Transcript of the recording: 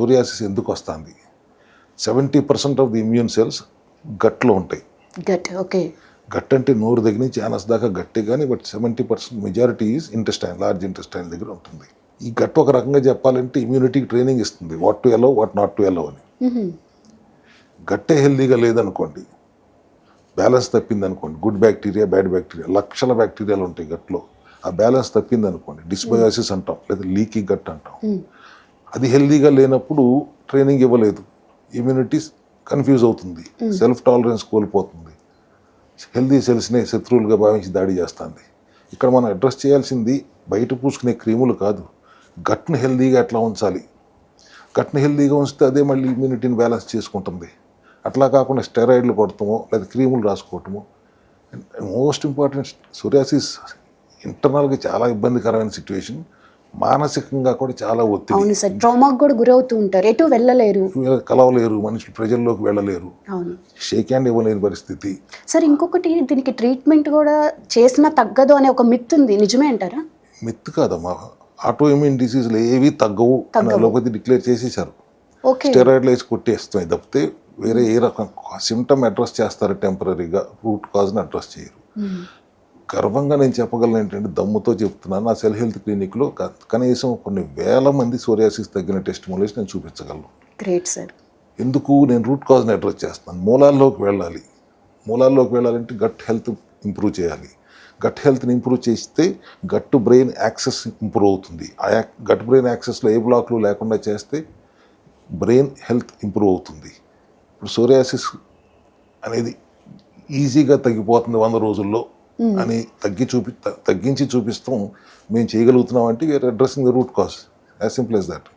Psoriasis ఎందుకు వస్తుంది? 70% of the immune cells గట్లో ఉంటాయి. Gut okay. గట్ అంటే నోరు దగ్గర నుంచి యానస్ దాకా గట్టే, కానీ but 70% majority is intestine, large intestine దగ్గర ఉంటుంది. ఈ గట్ ఒక రకంగా చెప్పాలంటే ఇమ్యూనిటీకి ట్రైనింగ్ ఇస్తుంది, what to allow what not to allow అని. గట్టే హెల్దీగా లేదనుకోండి, బ్యాలెన్స్ తప్పింది అనుకోండి, గుడ్ బ్యాక్టీరియా బ్యాడ్ బ్యాక్టీరియా లక్షల బ్యాక్టీరియాలు ఉంటాయి గట్లో, ఆ బ్యాలెన్స్ తప్పింది అనుకోండి, డిస్బయోసిస్ అంటాం లేదా లీకీ గట్ అంటాం. అది హెల్దీగా లేనప్పుడు ట్రైనింగ్ ఇవ్వలేదు, ఇమ్యూనిటీ కన్ఫ్యూజ్ అవుతుంది, సెల్ఫ్ టాలరెన్స్ కోల్పోతుంది, హెల్దీ సెల్స్నే శత్రువులుగా భావించి దాడి చేస్తుంది. ఇక్కడ మనం అడ్రస్ చేయాల్సింది బయట పూసుకునే క్రీములు కాదు, గట్ను హెల్దీగా ఎట్లా ఉంచాలి. గట్ను హెల్దీగా ఉంచితే అదే మళ్ళీ ఇమ్యూనిటీని బ్యాలెన్స్ చేసుకుంటుంది. అట్లా కాకుండా స్టెరాయిడ్లు కొడతామో లేదా క్రీములు రాసుకోవటమో. మోస్ట్ ఇంపార్టెంట్, సోరియాసిస్ ఇంటర్నల్గా చాలా ఇబ్బందికరమైన సిచ్యువేషన్, మానసికంగా కూడా చాలా ఒత్తిడి. అవును సార్, ట్రామాకు కూడా గురవుతూ ఉంటారు, ఎటు వెళ్ళలేరు, కలవలేరు, మనుషులు ప్రజల్లోకి వెళ్ళలేరు, అవును షేక్ హ్యాండ్ ఇవ్వలేని పరిస్థితి. సార్ ఇంకొకటి, దీనికి ట్రీట్మెంట్ కూడా చేసినా తగ్గదు అనే ఒక మిత్ ఉంది, నిజమే అంటారా? మిత్ కాదమ్మా, ఆటో ఇమ్యూన్ డిసీజులు ఏవి తగ్గవు అని అలోపతి డిక్లేర్ చేసేసారు. స్టెరాయిడ్లు వేసి కొట్టేస్తాయి తప్పితే వేరే ఏ రకం సిమ్టమ్ అడ్రస్ చేస్తారు, టెంపరీగా రూట్ కాజ్ని అడ్రస్ చేయరు. గర్వంగా నేను చెప్పగలను ఏంటంటే, దమ్ముతో చెప్తున్నాను, నా సెల్ హెల్త్ క్లినిక్లో కనీసం కొన్ని వేల మంది సోరియాసిస్ తగ్గిన టెస్టిమోనియల్స్ నేను చూపించగలను. Great sir. ఎందుకు? నేను రూట్ కాజ్ని అడ్రస్ చేస్తున్నాను, మూలాల్లోకి వెళ్ళాలి. మూలాల్లోకి వెళ్ళాలంటే గట్ హెల్త్ ఇంప్రూవ్ చేయాలి. గట్ హెల్త్ని ఇంప్రూవ్ చేస్తే గట్ బ్రెయిన్ యాక్సెస్ ఇంప్రూవ్ అవుతుంది. ఆ గట్ బ్రెయిన్ యాక్సెస్లో ఏ బ్లాక్లు లేకుండా చేస్తే బ్రెయిన్ హెల్త్ ఇంప్రూవ్ అవుతుంది. ఇప్పుడు సోరియాసిస్ అనేది ఈజీగా తగ్గిపోతుంది 100 రోజుల్లో అని తగ్గించి చూపిస్తాం. మేము చేయగలుగుతున్నాం అంటే we're addressing the root cause, as simple as that.